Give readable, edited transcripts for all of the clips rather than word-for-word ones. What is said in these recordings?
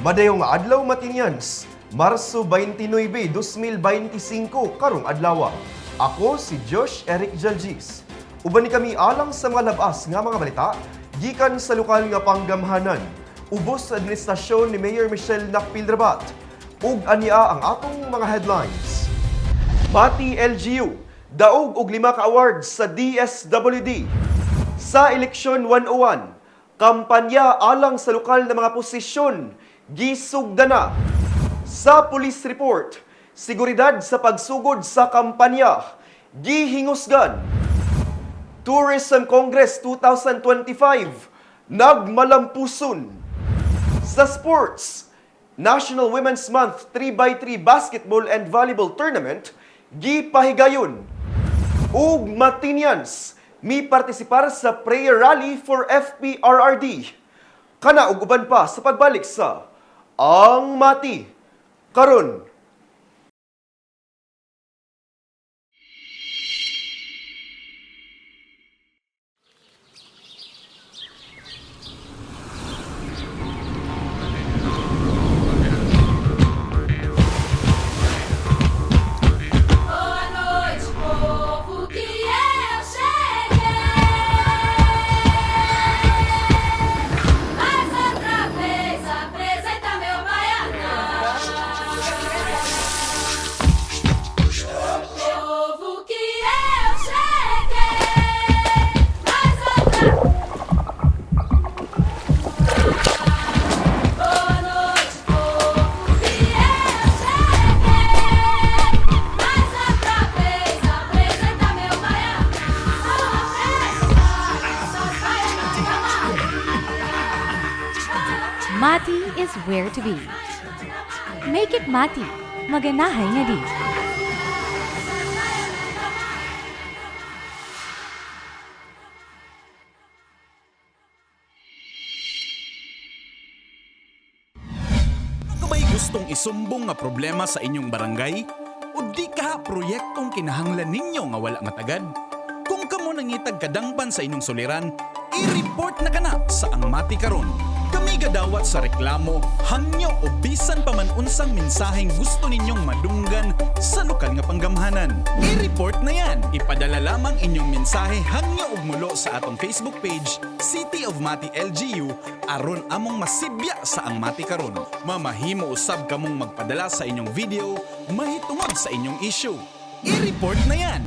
Madayong adlaw Matinians, Marso 29, 2025 karong adlaw. Ako si Josh Eric Jalgis. Uban ni kami alang sa mga labas nga mga balita gikan sa lokal nga panggamhanan. Ubos sa administrasyon ni Mayor Michelle Nakpil-Rabat. Ug ania ang atong mga headlines. Mati LGU daog og 5 ka awards sa DSWD. Sa eleksyon 101, kampanya alang sa lokal na mga posisyon gisugda na. Sa police report, seguridad sa pagsugod sa kampanya gihingusgan. Tourism Congress 2025 nagmalampuson. Sa sports, National Women's Month 3x3 Basketball and Volleyball Tournament gipahigayon. Ug Matinians mi partisipar sa prayer rally for FPRRD. Kana ug uban pa sa pagbalik sa Ang Mati karon. Boa noite, povo, que eu cheguei. Mais outra vez apresenta meu baianão. Povo, que eu cheguei. Mais outra. Boa noite, povo, que eu cheguei. Mais outra vez apresenta meu baianão. Mati is where to be. Make it Mati. Maganahay nga di. Kung may gustong isumbong nga problema sa inyong barangay, o di ka proyektong kinahanglan ninyo nga wala matagad, kung kamo nangitag kadangpan sa inyong suliran, i-report na kana sa Ang Mati karon. Kami gadawat sa reklamo, hangyo o bisan pa man unsang mensaheng gusto ninyong madunggan sa lokal nga panggamhanan. I-report na yan. Ipadala lamang inyong mensahe hangyo ug mulo sa atong Facebook page, City of Mati LGU, aron among masibya sa Ang Mati karon. Mamahimo usab kamong magpadala sa inyong video mahitungod sa inyong issue. I-report na yan.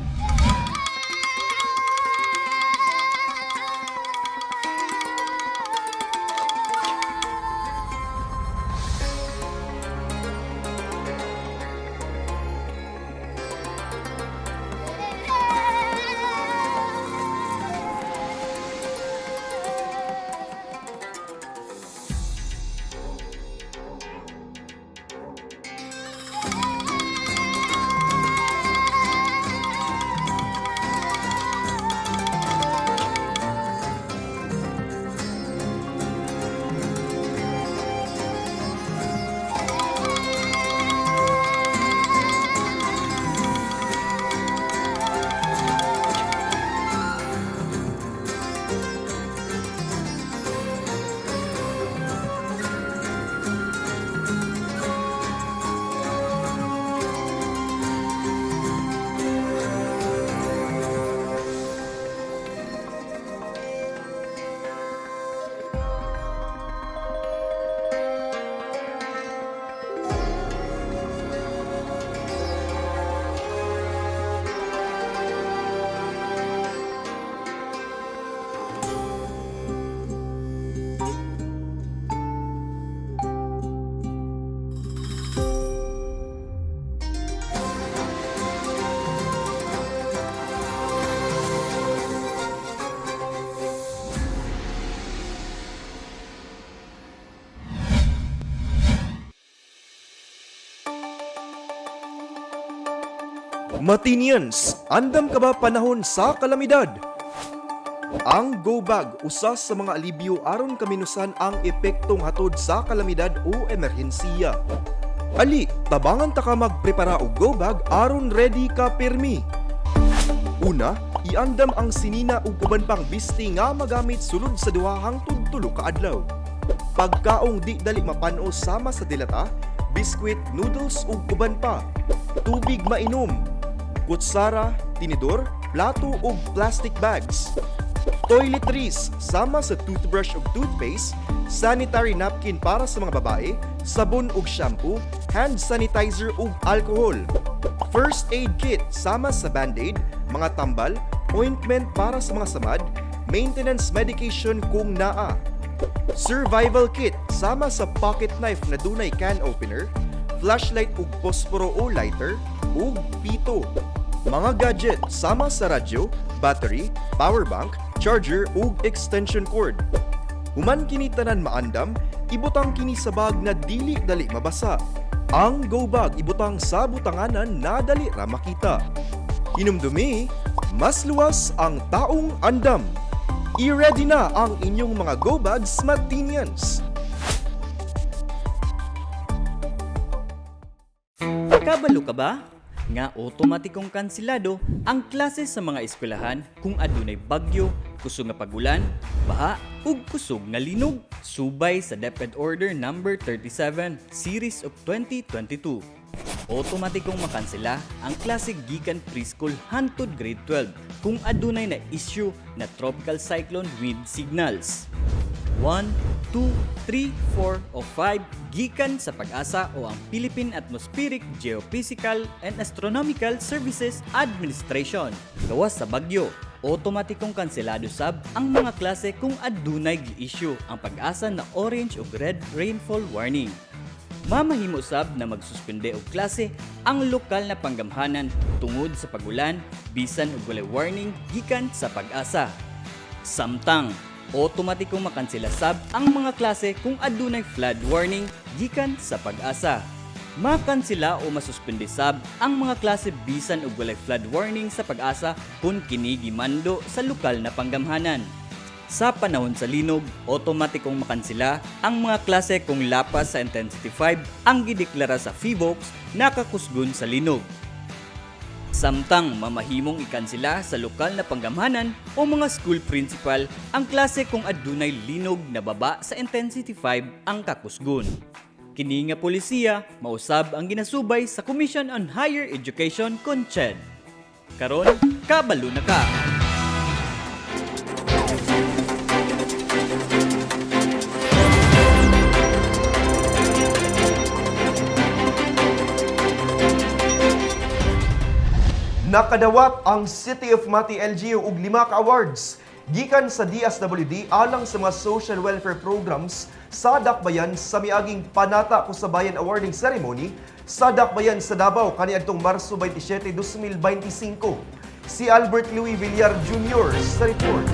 Matinians, andam ka ba panahon sa kalamidad? Ang Go Bag usa sa mga alibyo aron kaminusan ang epektong hatod sa kalamidad o emerhensiya. Ali, tabangan ta ka magprepara og Go Bag aron ready ka pirmi. Una, iandam ang sinina ug uban pang bisti nga magamit sulod sa duha hangtod tulo ka adlaw. Pagkaong di dali mapano sama sa dilata, biskwit, noodles ug uban pa. Tubig mainom, kutsara, tinidor, plato ug plastic bags. Toiletries sama sa toothbrush ug toothpaste, sanitary napkin para sa mga babae, sabon ug shampoo, hand sanitizer ug alcohol. First aid kit sama sa band-aid, mga tambal, ointment para sa mga samad, maintenance medication kung naa. Survival kit sama sa pocket knife na dunay can opener, flashlight ug posporo o lighter, ug pito. Mga gadget sama sa radyo, battery, power bank, charger ug extension cord. Human kini tanan maandam, ibutang kini sa bag na dili dali mabasa. Ang go bag ibutang sa butanganan na dali ra makita. Hinumdumi, mas luwas ang taong andam. I-ready na ang inyong mga go bags, Matinians. Kabalo ka ba? Nga otomatikong kansilado ang klase sa mga eskwelahan kung adunay bagyo, kusog nga pagulan, baha, ug kusog nga linog. Subay sa DepEd Order No. 37 Series of 2022. Otomatikong makansela ang klase gikan preschool hangtod grade 12 kung adunay na issue na tropical cyclone wind signals. 1, 2, 3, 4 o 5 gikan sa Pag-asa o ang Philippine Atmospheric, Geophysical and Astronomical Services Administration. Gawas sa bagyo, otomatikong kanselado sab ang mga klase kung adunay gi-issue ang Pag-asa na orange o red rainfall warning. Mamahimo sab na magsuspende og klase ang lokal na panggamhanan tungod sa pagulan bisan og walay warning gikan sa Pag-asa. Samtang otomatikong makansela sab ang mga klase kung adunay flood warning gikan sa Pag-asa. Makansela o masuspende sab ang mga klase bisan og walay flood warning sa Pag-asa kung kini gimando sa lokal na panggamhanan. Sa panahon sa linog, otomatikong makansela ang mga klase kung lapas sa intensity 5 ang gideklara sa PHIVOLCS nakakusgon sa linog. Samtang mamahimong ikansela sa lokal na panggamhanan o mga school principal ang klase kung adunay linog na baba sa intensity 5 ang kakusgon. Kini nga polisiya mausab ang ginasubay sa Commission on Higher Education CONCHED. Karon, kabalo na ka! Nakadawat ang City of Mati LGU og 5 ka awards gikan sa DSWD alang sa mga social welfare programs sa Dakbayan sa miaging Panata Kusabayan Awarding Ceremony sa Dakbayan sa Davao kaniadtong Marso 27, 2025. Si Albert Louis Villar Jr. sa report.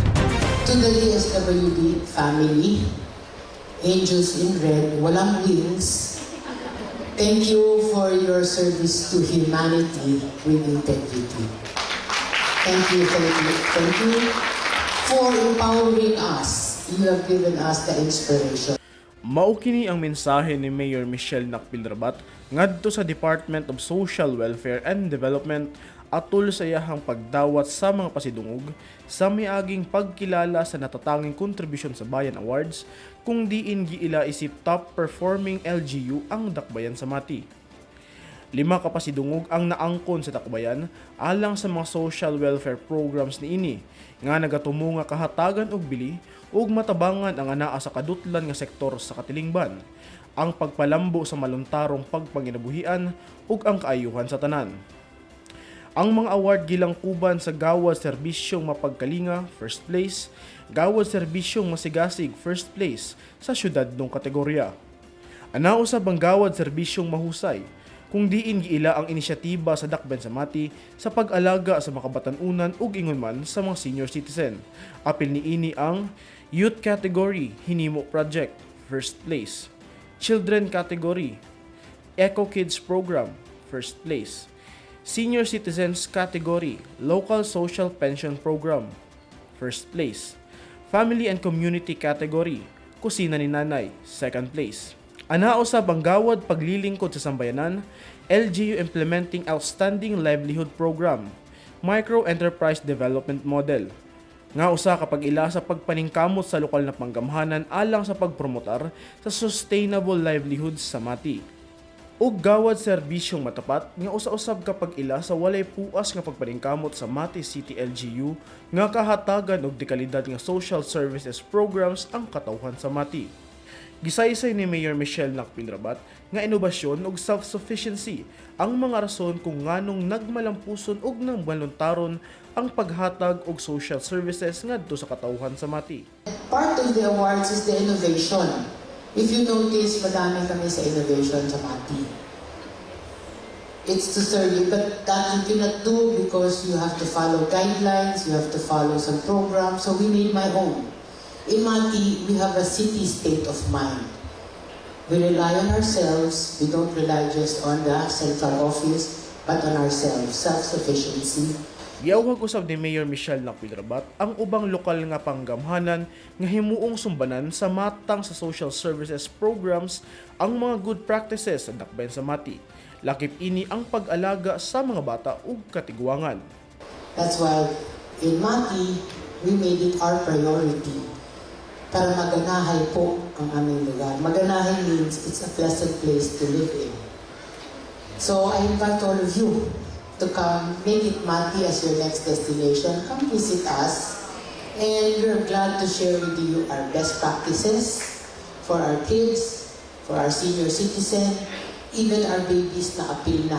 To the DSWD family, Angels in Red, walang wings, thank you for your service to humanity with integrity. Thank you for empowering us. You have given us the inspiration. Mao kini ang mensahe ni Mayor Michelle Nakpilrabat ngadto sa Department of Social Welfare and Development atol sa iyahang pagdawat sa mga pasidungog sa miaging pagkilala sa natatanging kontribusyon sa Bayan Awards kung diin giila isip top performing LGU ang Dakbayan sa Mati. 5 ka pasidungog ang naangkon sa Dakbayan alang sa mga social welfare programs niini nga nagatumo nga kahatagan og bili ug matabangan ang anaa sa kadutlan nga sektor sa katilingban, ang pagpalambo sa maluntarong pagpanginabuhian ug ang kaayuhan sa tanan. Ang mga award gilang kuban sa Gawad Serbisyong Mapagkalinga, first place, Gawad Serbisyong Masigasig, first place sa syudad ng kategorya. Anausab ang Gawad Serbisyong Mahusay, kung diin giila ang inisyatiba sa Dakbayan sa Mati sa pag-alaga sa makabatan-unan ug ingon man sa mga senior citizen. Apil niini ang Youth Category, Hinimo Project, first place. Children Category, Eco Kids Program, first place. Senior Citizens Category, Local Social Pension Program, first place. Family and Community Category, Kusina ni Nanay, second place. Anausab ang Gawad Paglilingkod sa Sambayanan, LGU Implementing Outstanding Livelihood Program, Micro Enterprise Development Model, Nga usa kapag ila sa pagpaningkamot sa lokal na panggamhanan alang sa pagpromotar sa sustainable livelihoods sa Mati. Ug gawad serbisyong matapat nga usa-usab kapag ila sa walay puas nga pagpaningkamot sa Mati City LGU nga kahatagan og dekalidad nga social services programs ang katawhan sa Mati. Gisaysay ni Mayor Michelle Nakpilrabat nga inobasyon ug self-sufficiency ang mga rason kung nganong nagmalampuson ug nang baluntaron ang paghatag og social services ngadto sa katawhan sa Mati. Part of the awards is the innovation. If you notice, madami kami sa innovation sa Mati. It's to serve you, but that you cannot do because you have to follow guidelines, you have to follow some programs, so we made my own. In Mati, we have a city state of mind. We rely on ourselves, we don't rely just on the central office, but on ourselves, self-sufficiency. Giawhag usab ni Mayor Michelle Nakpilrabat ang ubang lokal nga panggamhanan nga himuong sumbanan sa matang sa social services programs ang mga good practices sa dakbayan sa Mati. Lakip ini ang pag-alaga sa mga bata ug katiguangan. That's why in Mati, we made it our priority para maganahay po ang aming lugar. Maganahay means it's a pleasant place to live in. So I invite all of you to come, make it Mati as your next destination. Come visit us. And we're glad to share with you our best practices for our kids, for our senior citizen, even our babies na apil na.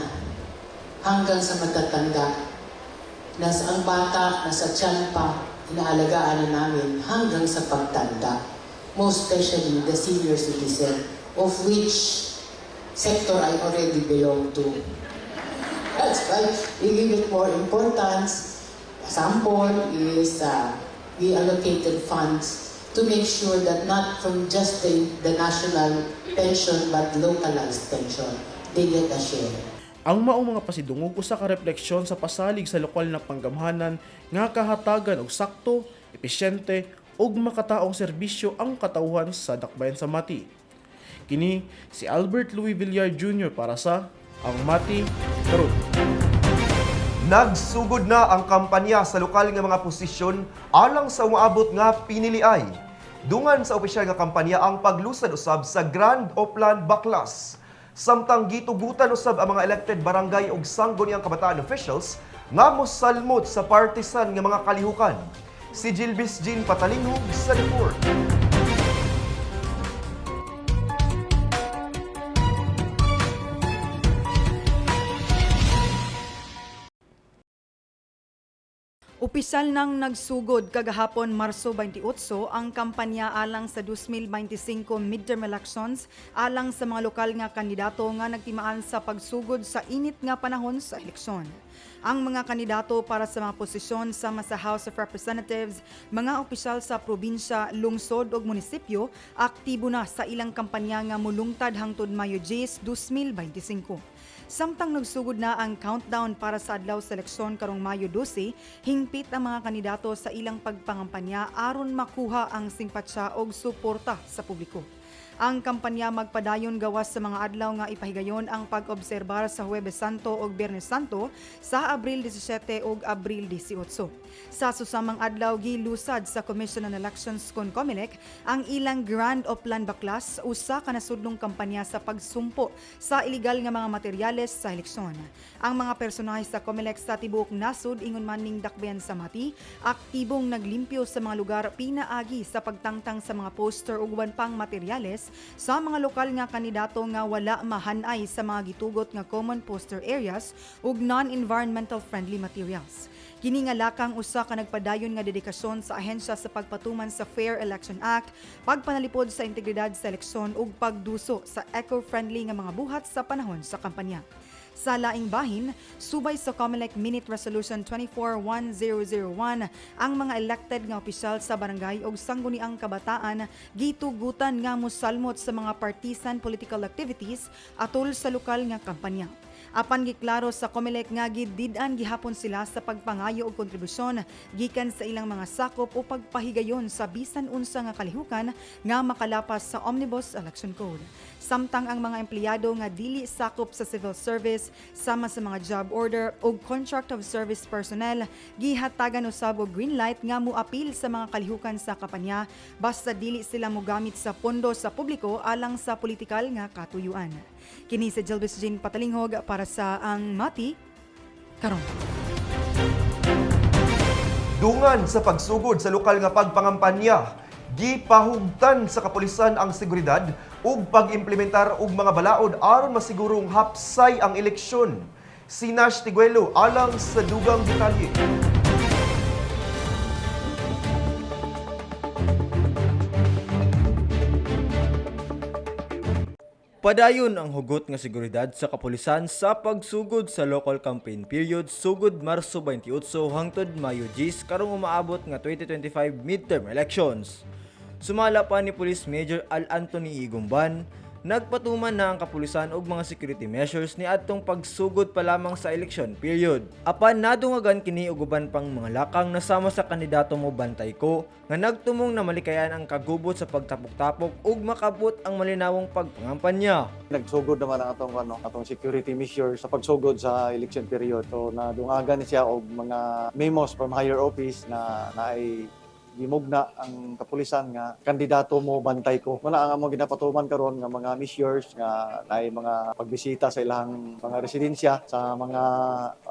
Hanggang sa matatanda. Nasa ang bata, nasa tiyan pa, inaalagaan na namin hanggang sa pagtanda. Most especially the senior citizen, of which sector I already belong to. That's why we give it more importance. Example is we allocated funds to make sure that not from just the national pension but localized pension, they get a share. Ang maong mga pasidungog usa ka refleksyon sa pasalig sa lokal na panggamhanan nga kahatagan og sakto, epesyente ug makataong serbisyo ang katawhan sa dakbayan sa Mati. Kini si Albert Louis Villar Jr. para sa Ang Mati Karon. Nagsugod na ang kampanya sa lokal nga mga posisyon alang sa umaabot nga piniliay. Dungan sa opisyal nga kampanya ang paglusad usab sa Grand Oplan Baklas. Samtang gitugutan usab ang mga elected barangay ug sangguniang kabataan officials nga mosalmot sa partisan nga mga kalihukan. Si Gilbis Jean Patalingog sa report. Opisyal nang nagsugod kagahapon Marso 28 ang kampanya alang sa 2025 midterm elections alang sa mga lokal nga kandidato nga nagtimaan sa pagsugod sa init nga panahon sa eleksyon. Ang mga kandidato para sa mga posisyon sama sa House of Representatives, mga opisyal sa probinsya, lungsod ug munisipyo aktibo na sa ilang kampanya nga mulungtad hangtod Mayo 10, 2025. Samtang nagsugod na ang countdown para sa adlaw sa eleksyon karong Mayo 12, hingpit ang mga kandidato sa ilang pagpangampanya aron makuha ang simpatya og suporta sa publiko. Ang kampanya magpadayon gawas sa mga adlaw nga ipahigayon ang pag-obserbar sa Huwebes Santo ug Biyernes Santo sa Abril 17 ug Abril 18. Sa susamang adlaw gilusad sa Commission on Elections kon COMELEC ang ilang Grand Oplan Baklas usa ka nasudlong kampanya sa pagsumpo sa iligal nga mga materyales sa eleksyon. Ang mga personahe sa COMELEC sa tibuok nasud ingon man ning dakbayan sa Mati, aktibong naglimpyo sa mga lugar pinaagi sa pagtangtang sa mga poster ug uban pang materyales sa mga lokal nga kandidato nga wala mahanay sa mga gitugot nga common poster areas ug non-environmental friendly materials. Kini nga lakang usa ka nagpadayon nga dedikasyon sa ahensya sa pagpatuman sa Fair Election Act, pagpanalipod sa integridad sa eleksyon ug pagduso sa eco-friendly nga mga buhat sa panahon sa kampanya. Sa laing bahin, subay sa COMELEC Minute Resolution 24-1001, ang mga elected nga opisyal sa barangay ug sangguniang kabataan gitugutan nga mosalmot sa mga partisan political activities atol sa lokal nga kampanya. Apan giklaro sa COMELEC nga gidid-an gihapon sila sa pagpangayo og kontribusyon gikan sa ilang mga sakop o pagpahigayon sa bisan unsa nga kalihukan nga makalapas sa Omnibus Election Code. Samtang ang mga empleyado nga dili sakop sa civil service sama sa mga job order o contract of service personnel gihatagan usab og green light nga moapil sa mga kalihukan sa kampanya basta dili sila mogamit sa pondo sa publiko alang sa politikal nga katuyuan. Kini si Jelvis Jean Patalinghog para sa Ang Mati karon. Dungan sa pagsugod sa lokal nga pagpangampanya, gipahugtan sa kapulisan ang seguridad ug pag-implementar og mga balaod aron masigurong hapsay ang eleksyon. Si Nash Tiguelo alang sa dugang detalye. Padayon ang hugot nga seguridad sa kapulisan sa pagsugod sa local campaign period sugod Marso 28 hangtod Mayo 10 karong umaabot nga 2025 midterm elections. Sumala pa ni Police Major Al Anthony Igumban, nagpatuman na ang kapulisan og mga security measures ni adtong pagsugod pa lamang sa election period. Apan nadungagan kini og uban pang mga lakang nasama sa kandidato mo Bantay Ko nga nagtumong na malikayan ang kagubot sa pagtapok-tapok ug makabot ang malinawong pagpangampanya. Nagsugod naman ang atong security measures sa pagsugod sa election period. So nadungagan siya og mga memos from higher office na naay gimugna ang kapulisan nga kandidato mo Bantay Ko. Muna ang among ginapatuman karon nga mga measures nga naay mga pagbisita sa ilang mga residensya sa mga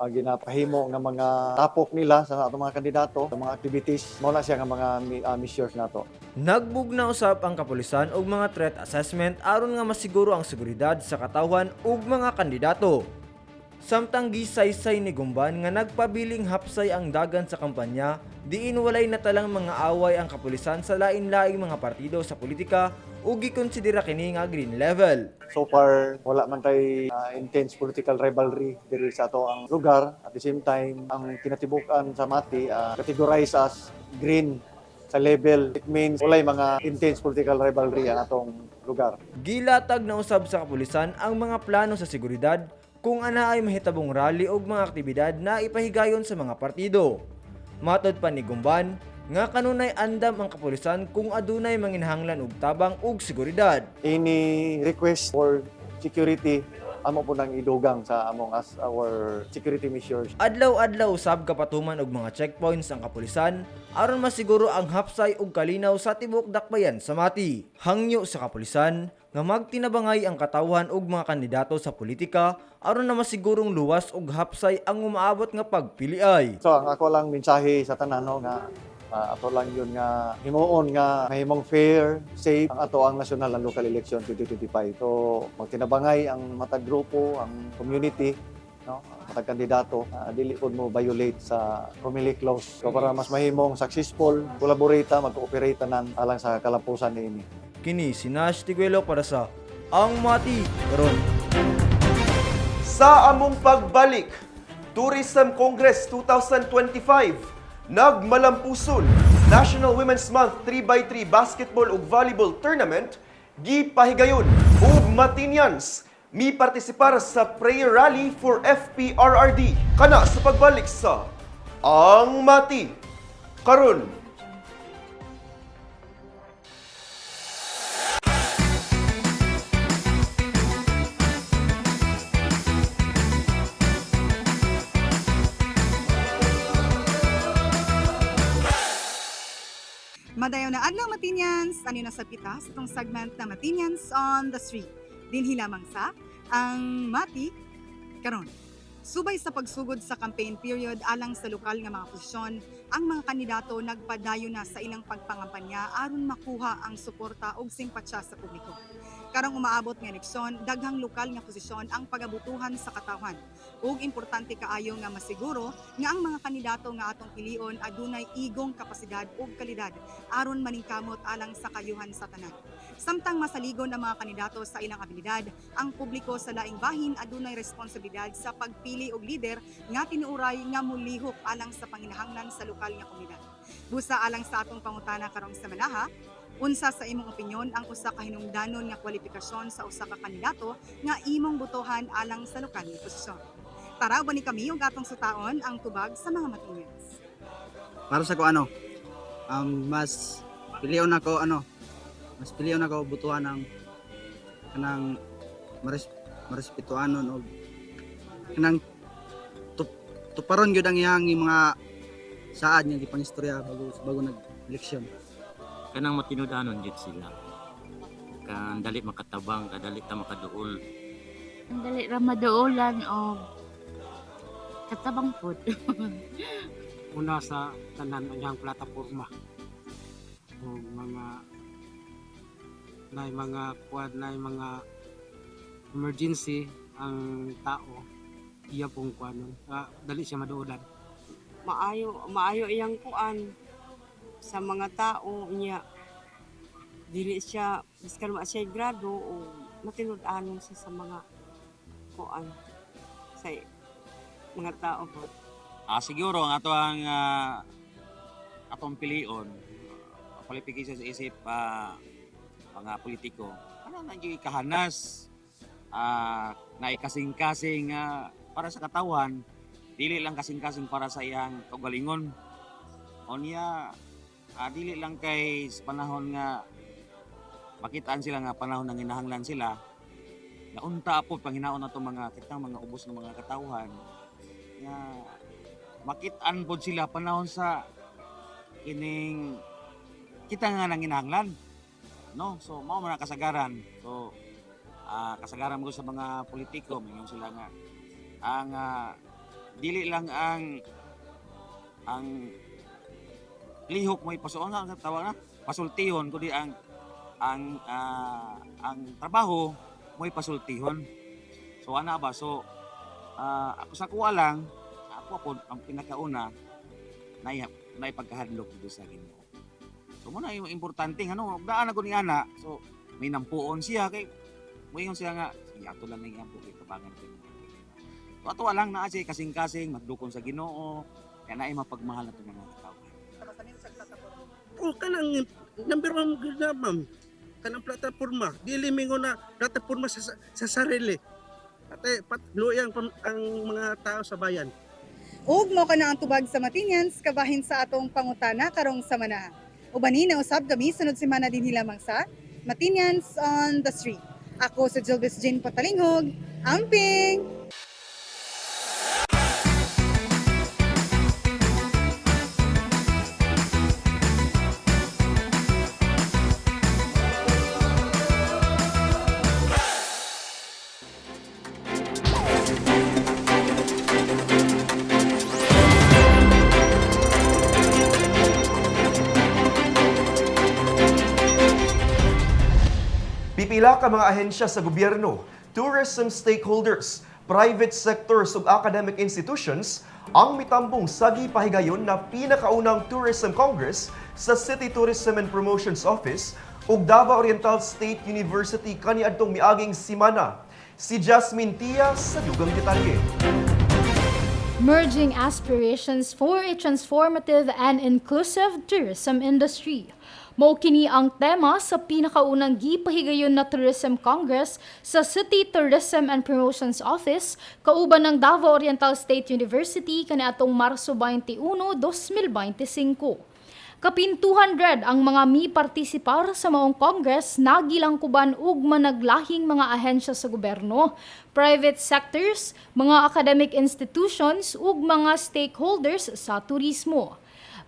ginapahimo nga mga tapok nila sa atong mga kandidato sa mga activities. Mao na siya nga mga measures nato. Nagbugna usab ang kapulisan og mga threat assessment aron nga masiguro ang seguridad sa katawhan ug mga kandidato. Samtang gisaysay ni Gumban nga nagpabiling hapsay ang dagan sa kampanya, diin walay natalang mga away ang kapulisan sa lain-laing mga partido sa politika ug gikonsidera kini nga green level. So far, wala man tay intense political rivalry diri sa ato ang lugar. At the same time, ang kinatibukan sa Mati categorize as green sa level. It means walay mga intense political rivalry ang atong lugar. Gilatag na usab sa kapulisan ang mga plano sa seguridad kung ana ay mahitabong rally o mga aktibidad na ipahigayon sa mga partido. Matod pa ni Gumban, nga kanunay andam ang kapulisan kung adunay manginahanglan og tabang ug seguridad. Any request for security, amo po nang idugang sa among as our security measures. Adlaw-adlaw usab kapatuman og mga checkpoints ang kapulisan aron masiguro ang hapsay ug kalinaw sa tibuok dakbayan sa Mati. Hangyo sa kapulisan nga magtinabangay ang katawhan ug mga kandidato sa politika aron na masigurong luwas ug hapsay ang umaabot nga pagpiliay. So ang ako lang mensahe sa tanan nga ato lang yun nga himuon nga mahimong fair, safe ang ato ang national and local election 2025. So magtinabangay ang matag grupo, ang community, no, matag kandidato, dili pod mo violate sa COMELEC laws. So para mas mahimong successful, collaborate, mag-cooperate tanan alang sa kalampusan niini. Kini si Nash Tiguelo para sa Ang Mati karon. Sa among pagbalik, Tourism Congress 2025 nagmalampuson National Women's Month 3x3 Basketball ug Volleyball Tournament gipahigayon ug Matinians mi partisipar sa prayer rally for FPRRD kana sa pagbalik sa Ang Mati karon. Madayaw na adlaw Matinians, ano na sa kita sa itong segment na Matinians on the Street. Dinhi lamang sa Ang Mati karon. Subay sa pagsugod sa campaign period alang sa lokal nga mga posisyon, ang mga kandidato nagpadayon na sa ilang pagpangampanya aron makuha ang suporta ug simpatsya sa publiko. Karong umaabot nga eleksyon, daghang lokal nga posisyon ang pagabutuhan sa katawhan. Ug importante kaayo nga masiguro nga ang mga kandidato nga atong pilion adunay igong kapasidad ug kalidad aron maningkamot alang sa kayuhan sa tanan. Samtang masaligon ang mga kandidato sa ilang abilidad, ang publiko sa laing bahin adunay responsibilidad sa pagpili og lider nga tinuuray nga mulihok alang sa panginahanglan sa lokal nga komunidad. Busa alang sa atong pangutana karong sa Manaha, Unsa sa imong opinyon ang usa ka hinungdanon nga kwalifikasyon sa usa ka kandidato nga imong botohan alang sa lokal nga posisyon? Tara ba ni kami yung atong sutaon ang tubag sa mga Matinians. Para sa ko mas piliyon ako butuhan ng kanang marespetuanon o kanang tuparon gyud ang iyang mga saad niya gipangistorya bago nag-eleksyon. Kanang matinud-anon gyud sila. Kan dali makatabang, kadali ta makaduol. Ang dali ra maduolan o katabang pod. Una sa tanan ang plataporma o mga emergency ang tao iya pong kuanon dali siya maduolan. Maayo iyang kuan sa mga tao niya, dili siya biskan ma siya grado o matinud-anon siya sa mga kuan sa mga tao po. Siguro ang atong pilion qualification sa isip mga politiko ano na gyud kahanas na ikasing-kasing para sa katawan, dili lang kasing-kasing para sa iyang kaugalingon. O niya dili lang kay sa panahon nga makitaan sila nga panahon nang hinahanglan sila na unta po panghinaon na itong mga kitang mga ubos ng mga katawhan nga makitaan po sila panahon sa kining kita nga nang hinahanglan, no? So mao man kasagaran. So kasagaran mo sa mga politiko mingon sila nga ang dili lang ang lihok mo ipasuon nga tawag na pasultihon kundi ang trabaho mo ipasultihon. So ana ba so ako sa kuwa lang ako ang pinakauna na ipagkahadlok dito sa Ginoo. So muna yung importante daan ako ni ana. So may nampuon siya kay moingon siya nga ato lang ning ampo itabangan ko. So ato lang naa siya kasing-kasing magdukon sa Ginoo kaya naay mapagmahal nato mga tao. Kanang number 1 gud na ma'am. Kanang plataporma, dili mingon na plataporma sa sarili. Ate patluyan ang mga tao sa bayan. Ug mo kana ang tubag sa Matinians kabahin sa atong pangutana karong samana. Ubani na usab kami sunod semana din lamang sa Matinians on the Street. Ako si Jilvis Jane Patalinghog, amping! Pipila ka mga ahensya sa gobyerno, tourism stakeholders, private sectors ug academic institutions ang mitambong sa gipahigayon na pinakaunang Tourism Congress sa City Tourism and Promotions Office ug Davao Oriental State University kaniadtong miaging semana. Si Jasmine Tia sa dugang detalye. Merging aspirations for a transformative and inclusive tourism industry. Mao kini ang tema sa pinakaunang gipahigayon na Tourism Congress sa City Tourism and Promotions Office kauban ng Davao Oriental State University kaniadtong Marso 21, 2025. Kapin 200 ang mga mi-partisipar sa maong Congress nagilangkuban ug managlahing mga ahensya sa gobyerno, private sectors, mga academic institutions ug mga stakeholders sa turismo.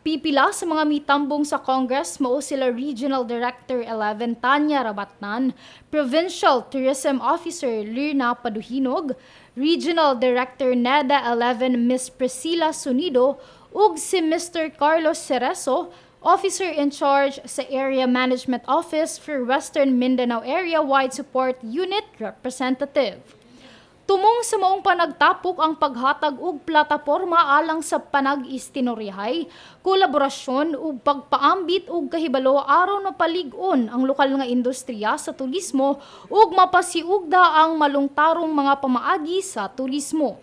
Pipila sa mga mitambong sa Congress mao sila Regional Director 11 Tanya Rabatnan, Provincial Tourism Officer Lirna Paduhinog, Regional Director NEDA 11 Ms. Priscilla Sunido ug si Mr. Carlos Cerezo, Officer in Charge sa Area Management Office for Western Mindanao Area Wide Support Unit Representative. Tumong sa maong panagtapok ang paghatag og plataporma alang sa panag-istinoryahay, kolaborasyon ug pagpaambit og kahibalo aron mapalig-on ang lokal nga industriya sa turismo ug mapasiugda ang malungtarong mga pamaagi sa turismo.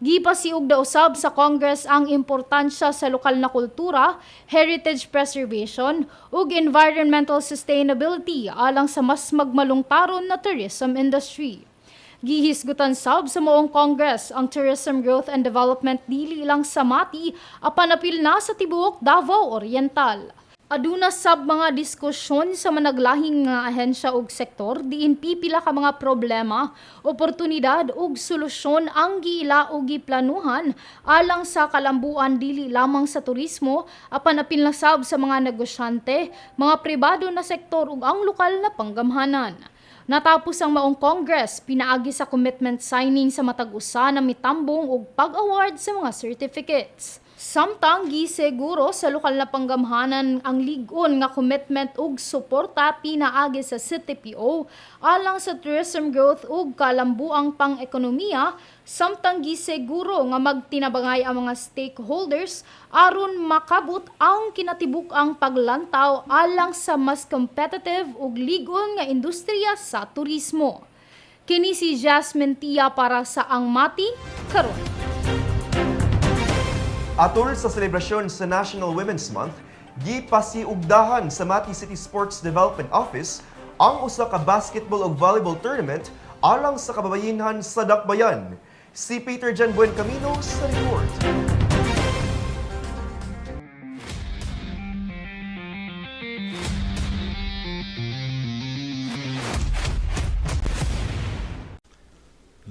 Gipasiug daw usab sa Congress ang importansya sa lokal na kultura, heritage preservation, ug environmental sustainability alang sa mas magmalungtaron na tourism industry. Gihisgutan sab sa moong Congress ang tourism growth and development dili lang sa Mati apan apil na sa tibuok Davao Oriental. Aduna sab mga diskusyon sa managlahing nga ahensya ug sektor diin pipila ka mga problema, oportunidad ug solusyon ang giila ug giplanuhan alang sa kalambuan dili lamang sa turismo apan apil na sab sa mga negosyante, mga pribado na sektor ug ang lokal na panggamhanan. Natapos ang maong Congress, pinaagi sa commitment signing sa matag usa na mitambong ug pag-award sa mga certificates. Samtang giseguro sa lokal na panggamhanan ang lig-on nga commitment ug suporta pinaagi sa CTPO alang sa tourism growth ug kalambuang pang-ekonomiya, samtang giseguro nga magtinabangay ang mga stakeholders aron makabut ang kinatibuk-ang paglantaw alang sa mas competitive ug lig-on nga industriya sa turismo. Kini si Jasmine Tia para sa Ang Mati karon. Atol sa selebrasyon sa National Women's Month, gipasiugdahan sa Mati City Sports Development Office ang usa ka basketball ug volleyball tournament alang sa kababayenhan sa Dakbayan. Si Peter Jan Buencamino sa report.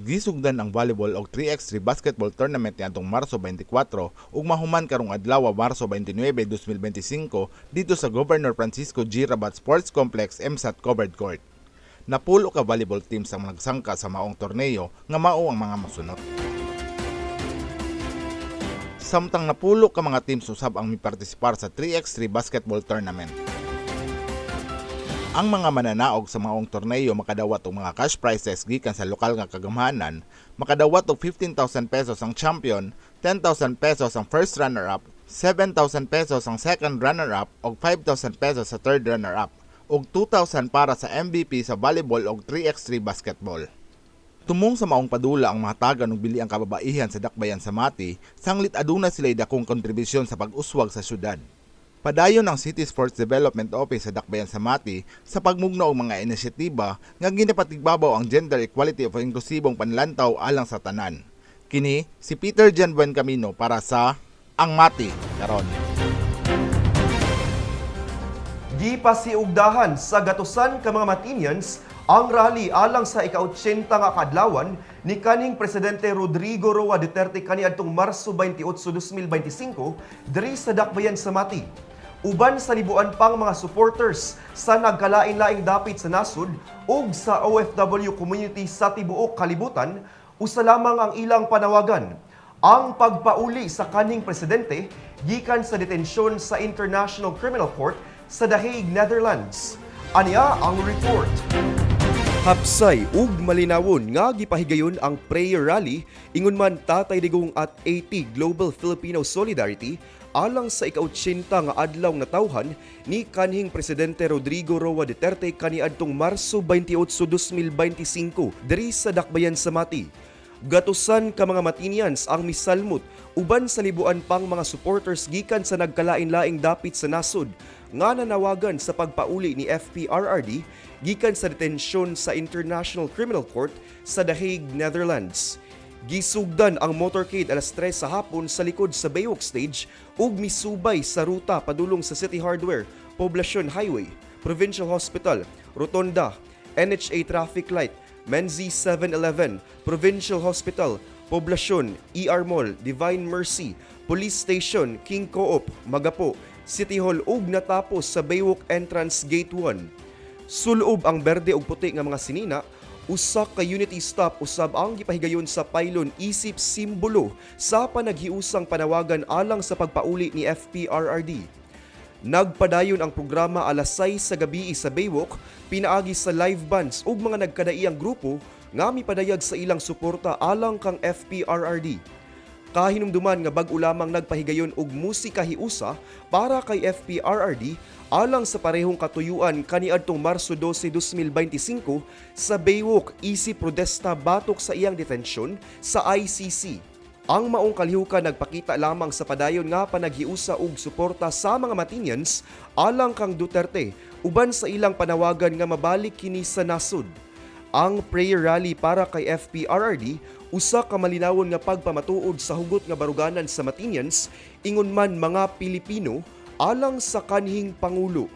Gisugdan ang volleyball og 3x3 basketball tournament niadtong Marso 24 ug mahuman karong adlaw Marso 29, 2025 dito sa Governor Francisco G. Rabat Sports Complex MSAT Covered Court. Napulo ka volleyball teams ang nagsangka sa maong torneo nga mao ang mga mosunod. Samtang napulo ka mga teams usab ang mipartisipar sa 3x3 basketball tournament. Ang mga mananaog sa maong torneo makadawat og mga cash prizes gikan sa lokal nga kagamhanan, makadawat og 15,000 pesos ang champion, 10,000 pesos ang first runner-up, 7,000 pesos ang second runner-up ug 5,000 pesos sa third runner-up, ug 2,000 para sa MVP sa volleyball ug 3x3 basketball. Tumong sa maong padula ang mga taga ug bili ang kababaihan sa Dakbayan sa Mati, sanglit aduna sila dakong kontribusyon sa pag-uswag sa syudad. Padayon ang City Sports Development Office sa Dakbayan sa Mati sa pagmugno og mga inisyatiba nga ginapatigbabaw ang gender equality of inklusibong panlantaw alang sa tanan. Kini si Peter Jan Buencamino para sa Ang Mati karon. Gipasiugdahan sa gatusan ka mga Matinians ang rally alang sa ika-80 nga kadlawan ni kaning Presidente Rodrigo Roa Duterte kaniadtong Marso 28, 2025 diri sa Dakbayan sa Mati. Uban sa libuan pang mga supporters sa nagkalain-laing dapit sa nasud ug sa OFW community sa tibuok kalibutan, usa lamang ang ilang panawagan: ang pagpauli sa kaning presidente gikan sa detensyon sa International Criminal Court sa The Hague, Netherlands. Aniya ang report. Hapsay ug malinawon nga gipahigayon ang prayer rally ingon man Tatay Digong at 80 Global Filipino Solidarity alang sa ika-80 nga adlaw na tawhan ni kanhing Presidente Rodrigo Roa Duterte kaniadtong Marso 28, 2025 diri sa Dakbayan sa Mati. Gatusan ka mga Matinians ang misalmot uban sa libuan pang mga supporters gikan sa nagkalain-laing dapit sa nasod nga nanawagan sa pagpauli ni FPRRD gikan sa detensyon sa International Criminal Court sa The Hague, Netherlands. Gisugdan ang motorcade alas 3 sa hapon sa likod sa Baywalk Stage ug misubay sa ruta padulong sa City Hardware, Poblacion Highway, Provincial Hospital, Rotonda, NHA Traffic Light, Menzies 7-Eleven, Provincial Hospital, Poblacion, ER Mall, Divine Mercy, Police Station, King Co-op, Magapo, City Hall ug natapos sa Baywalk Entrance Gate 1. Sulob ang berde ug puti nga mga sinina, usa ka unity stop usab ang gipahigayon sa pylon isip simbolo sa panaghiusang panawagan alang sa pagpauli ni FPRRD. Nagpadayon ang programa alas 6 sa gabi sa Baywalk, pinaagi sa live bands ug mga nagkadaiyang grupo nga mipadayag sa ilang suporta alang kang FPRRD. Kahinumduman nga bag-o lamang nagpahigayon og musika hiusa para kay FPRRD alang sa parehong katuyuan kaniadtong Marso 12, 2025 sa Baywalk isip protesta batok sa iyang detensyon sa ICC. Ang maong kalihukan nagpakita lamang sa padayon nga panaghiusa og suporta sa mga Matinians alang kang Duterte uban sa ilang panawagan nga mabalik kini sa nasud. Ang prayer rally para kay FPRRD usa ka malinawon nga pagpamatuod sa hugot nga baruganan sa Matinians ingon man mga Pilipino alang sa kanhing pangulo.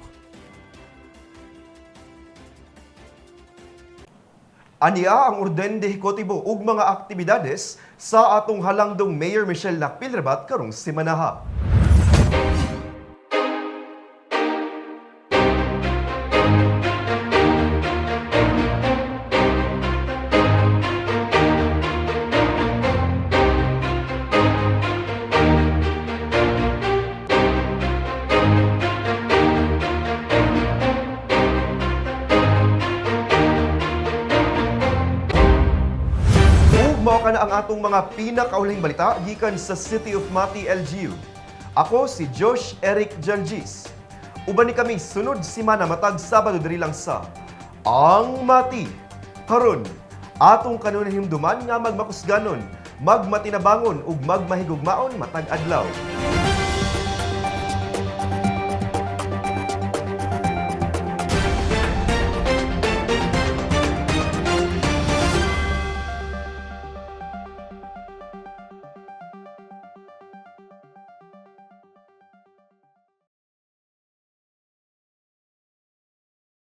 Ania ang orden de ejecutibo ug mga aktibidades sa atong halangdong Mayor Michelle Nakpilrabat karong semanaha. Mao kana ang atong mga pinakauling balita gikan sa City of Mati, LGU. Ako si Josh Eric Jalgis. Uban ni kami sunod semana matag Sabado diri lang sa Ang Mati. Karon, atong kanunay himduman nga magmakusganon, magmatinabangon ug magmahigugmaon matag adlaw.